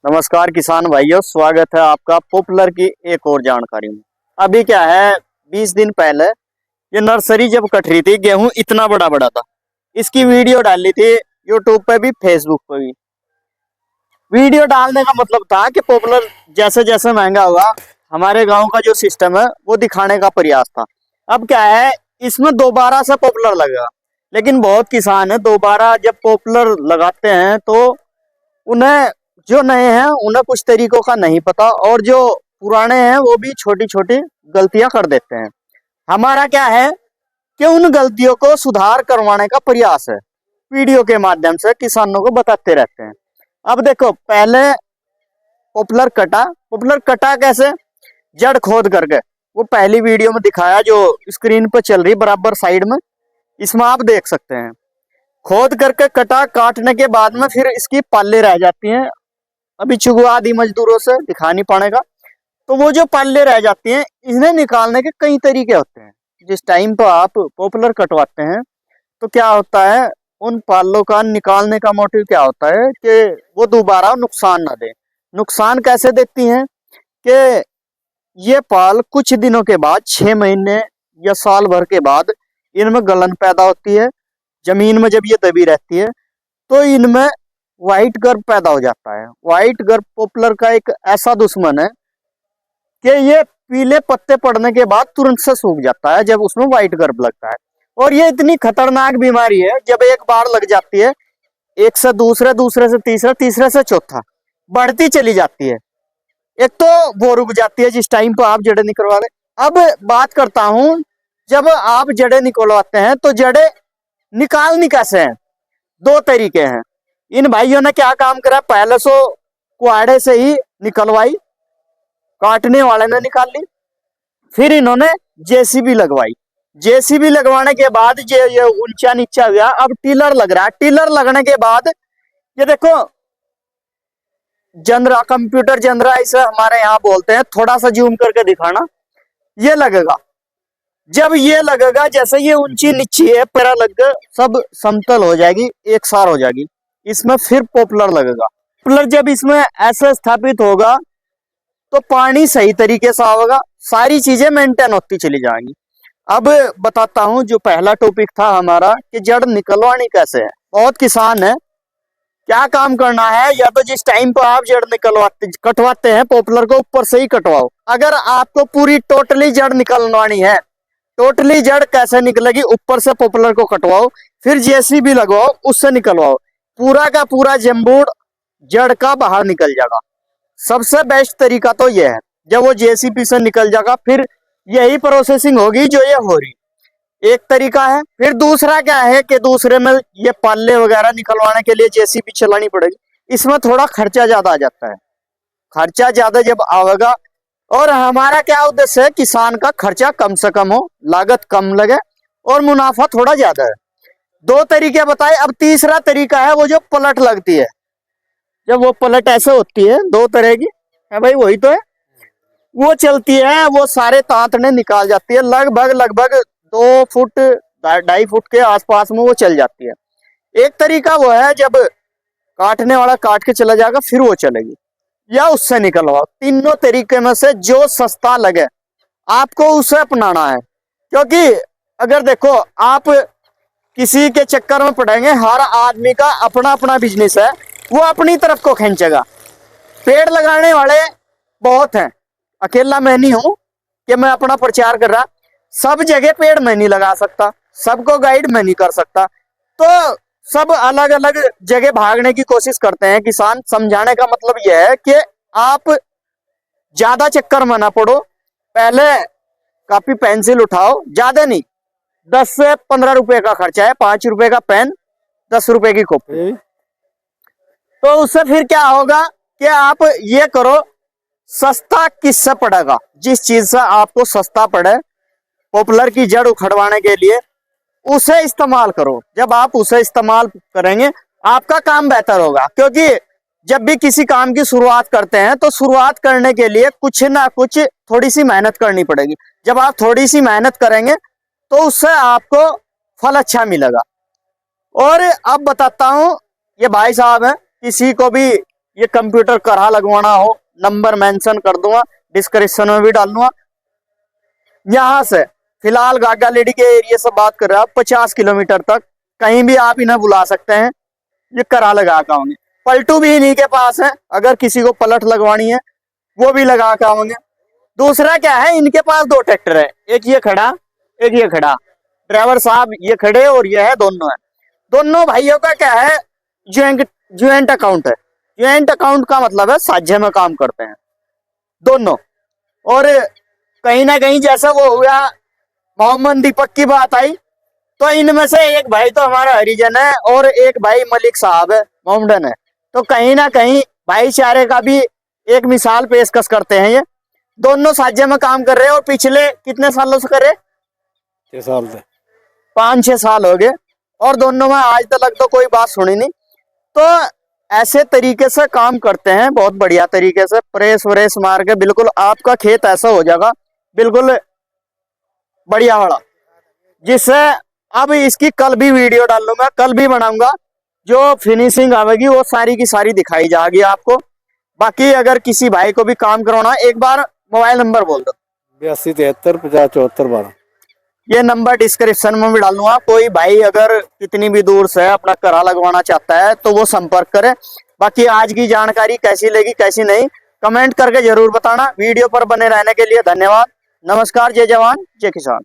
नमस्कार किसान भाइयों, स्वागत है आपका पॉपुलर की एक और जानकारी में। अभी क्या है, 20 दिन पहले ये नर्सरी जब कट रही थी, गेहूं इतना बड़ा बड़ा था। इसकी वीडियो डाली थी यूट्यूब पे भी, फेसबुक पे भी। वीडियो डालने का मतलब था कि पॉपुलर जैसे जैसे महंगा हुआ, हमारे गांव का जो सिस्टम है वो दिखाने का प्रयास था। अब क्या है, इसमें दोबारा से पॉपुलर लगेगा, लेकिन बहुत किसान है दोबारा जब पॉपुलर लगाते हैं तो उन्हें, जो नए हैं उन्हें कुछ तरीकों का नहीं पता, और जो पुराने हैं वो भी छोटी छोटी गलतियां कर देते हैं। हमारा क्या है कि उन गलतियों को सुधार करवाने का प्रयास है, वीडियो के माध्यम से किसानों को बताते रहते हैं। अब देखो, पहले पॉपुलर कटा कैसे, जड़ खोद करके। वो पहली वीडियो में दिखाया जो स्क्रीन पर चल रही बराबर साइड में, इसमें आप देख सकते हैं। खोद करके कटा, काटने के बाद में फिर इसकी पाले रह जाती हैं। अभी चुगवा आदि मजदूरों से दिखा नहीं पाएगा, तो वो जो पाले रह जाती हैं, इन्हें निकालने के कई तरीके होते हैं। जिस टाइम पर आप पॉपुलर कटवाते हैं तो क्या होता है, उन पालों का निकालने का मोटिव क्या होता है कि वो दोबारा नुकसान ना दे। नुकसान कैसे देती हैं कि ये पाल कुछ दिनों के बाद, 6 महीने या साल भर के बाद, इनमें गलन पैदा होती है। जमीन में जब ये दबी रहती है तो इनमें व्हाइट गर्भ पैदा हो जाता है। व्हाइट गर्भ पॉपुलर का एक ऐसा दुश्मन है कि ये पीले पत्ते पड़ने के बाद तुरंत से सूख जाता है जब उसमें व्हाइट गर्भ लगता है। और ये इतनी खतरनाक बीमारी है, जब एक बार लग जाती है, एक से दूसरे, दूसरे से तीसरा, तीसरे से चौथा, बढ़ती चली जाती है। एक तो वो रुक जाती है जिस टाइम पर आप जड़ें निकलवा रहे। अब बात करता हूं, जब आप जड़ें निकलवाते हैं तो जड़ें निकालनी कैसे है। दो तरीके हैं। इन भाइयों ने क्या काम करा, पहले सो कुआड़े से ही निकलवाई, काटने वाले ने निकाल ली। फिर इन्होंने जेसीबी लगवाई। जेसीबी लगवाने के बाद ये ऊंचा नीचा गया, अब टिलर लग रहा है। टिलर लगने के बाद ये देखो, जंद्रा, कंप्यूटर जंद्रा इसे हमारे यहाँ बोलते हैं, थोड़ा सा जूम करके दिखाना। ये लगेगा, जब ये लगेगा, जैसे ये ऊंची नीची है, पैरा लग गए, सब समतल हो जाएगी, एक सार हो जाएगी, इसमें फिर पॉपुलर लगेगा। पॉपुलर जब इसमें ऐसे स्थापित होगा तो पानी सही तरीके से आएगा, सारी चीजें मेंटेन होती चली जाएंगी। अब बताता हूं, जो पहला टॉपिक था हमारा कि जड़ निकलवानी कैसे है। बहुत किसान है, क्या काम करना है, या तो जिस टाइम पर आप जड़ कटवाते हैं पॉपुलर को, ऊपर से ही कटवाओ। अगर आपको पूरी टोटली जड़ निकलवानी है, टोटली जड़ कैसे निकलेगी, ऊपर से पॉपुलर को कटवाओ, फिर जेसीबी लगवाओ, उससे निकलवाओ, पूरा का पूरा जम्बूड जड़ का बाहर निकल जाएगा। सबसे बेस्ट तरीका तो यह है, जब वो जेसीबी से निकल जाएगा फिर यही प्रोसेसिंग होगी जो ये हो रही, एक तरीका है। फिर दूसरा क्या है कि दूसरे में ये पाले वगैरह निकलवाने के लिए जेसीबी चलानी पड़ेगी, इसमें थोड़ा खर्चा ज्यादा आ जाता है। खर्चा ज्यादा जब आवेगा, और हमारा क्या उद्देश्य है, किसान का खर्चा कम से कम हो, लागत कम लगे और मुनाफा थोड़ा ज्यादा है। दो तरीके बताए। अब तीसरा तरीका है वो जो पलट लगती है। जब वो पलट ऐसे होती है, दो तरह की है भाई, वही तो है, वो चलती है, वो सारे तांतने निकाल जाती है, लगभग 2 फुट 2.5 फुट के आसपास में वो चल जाती है। एक तरीका वो है जब काटने वाला काट के चला जाएगा, फिर वो चलेगी, या उससे निकलवाओ। तीनों तरीके में से जो सस्ता लगे आपको उसे अपनाना है। क्योंकि अगर देखो, आप किसी के चक्कर में पड़ेंगे, हर आदमी का अपना अपना बिजनेस है, वो अपनी तरफ को खींचेगा। पेड़ लगाने वाले बहुत हैं, अकेला मैं नहीं हूं कि मैं अपना प्रचार कर रहा। सब जगह पेड़ मैं नहीं लगा सकता, सबको गाइड मैं नहीं कर सकता, तो सब अलग अलग जगह भागने की कोशिश करते हैं किसान। समझाने का मतलब यह है कि आप ज्यादा चक्कर में ना पड़ो, पहले कॉपी पेंसिल उठाओ, ज्यादा नहीं, 10 से 15 रुपए का खर्चा है, 5 रुपए का पेन, 10 रुपए की कॉपी। तो उससे फिर क्या होगा कि आप ये करो, सस्ता किससे पड़ेगा, जिस चीज से आपको सस्ता पड़े पॉपुलर की जड़ उखड़वाने के लिए, उसे इस्तेमाल करो। जब आप उसे इस्तेमाल करेंगे आपका काम बेहतर होगा। क्योंकि जब भी किसी काम की शुरुआत करते हैं तो शुरुआत करने के लिए कुछ ना कुछ थोड़ी सी मेहनत करनी पड़ेगी। जब आप थोड़ी सी मेहनत करेंगे तो उससे आपको फल अच्छा मिलेगा। और अब बताता हूं, ये भाई साहब हैं, किसी को भी ये कंप्यूटर करा लगवाना हो, नंबर मेंशन कर दूंगा, डिस्क्रिप्शन में भी डाल दूंगा। यहाँ से फिलहाल गागा लेडी के एरिया से बात कर रहे हैं, 50 किलोमीटर तक कहीं भी आप इन्हें बुला सकते हैं, ये करा लगा के होंगे। पलटू भी इन्हीं के पास है, अगर किसी को पलट लगवानी है वो भी लगा के होंगे। दूसरा क्या है, इनके पास 2 ट्रैक्टर है, एक ये खड़ा एक ये खड़ा, ड्राइवर साहब ये खड़े और ये है, दोनों है। दोनों भाइयों का क्या है, ज्वाइंट अकाउंट है। ज्वाइंट अकाउंट का मतलब है साझे में काम करते हैं दोनों। और कहीं ना कहीं जैसा वो हुआ मोहम्मद दीपक की बात आई, तो इनमें से एक भाई तो हमारा हरिजन है और एक भाई मलिक साहब है, मोहम्मदन है। तो कहीं ना कहीं भाईचारे का भी एक मिसाल पेशकश करते हैं। ये दोनों साझे में काम कर रहे हैं और पिछले कितने सालों से कर रहे? 6 साल से 5-6 साल हो गए और दोनों में आज तक तो कोई बात सुनी नहीं। तो ऐसे तरीके से काम करते हैं, बहुत बढ़िया तरीके से प्रेस व्रेस मार के बिल्कुल आपका खेत ऐसा हो जाएगा बिल्कुल बढ़िया वाला, जिससे अब इसकी कल भी वीडियो डाल लूंगा, कल भी बनाऊंगा, जो फिनिशिंग आवेगी वो सारी की सारी दिखाई जाएगी आपको। बाकी अगर किसी भाई को भी काम करवाना, एक बार मोबाइल नंबर बोल दो। 82 73 50 74 12। ये नंबर डिस्क्रिप्शन में भी डाल दूंगा। कोई भाई अगर कितनी भी दूर से अपना करा लगवाना चाहता है तो वो संपर्क करे। बाकी आज की जानकारी कैसी लगी कैसी नहीं कमेंट करके जरूर बताना। वीडियो पर बने रहने के लिए धन्यवाद। नमस्कार, जय जवान जय किसान।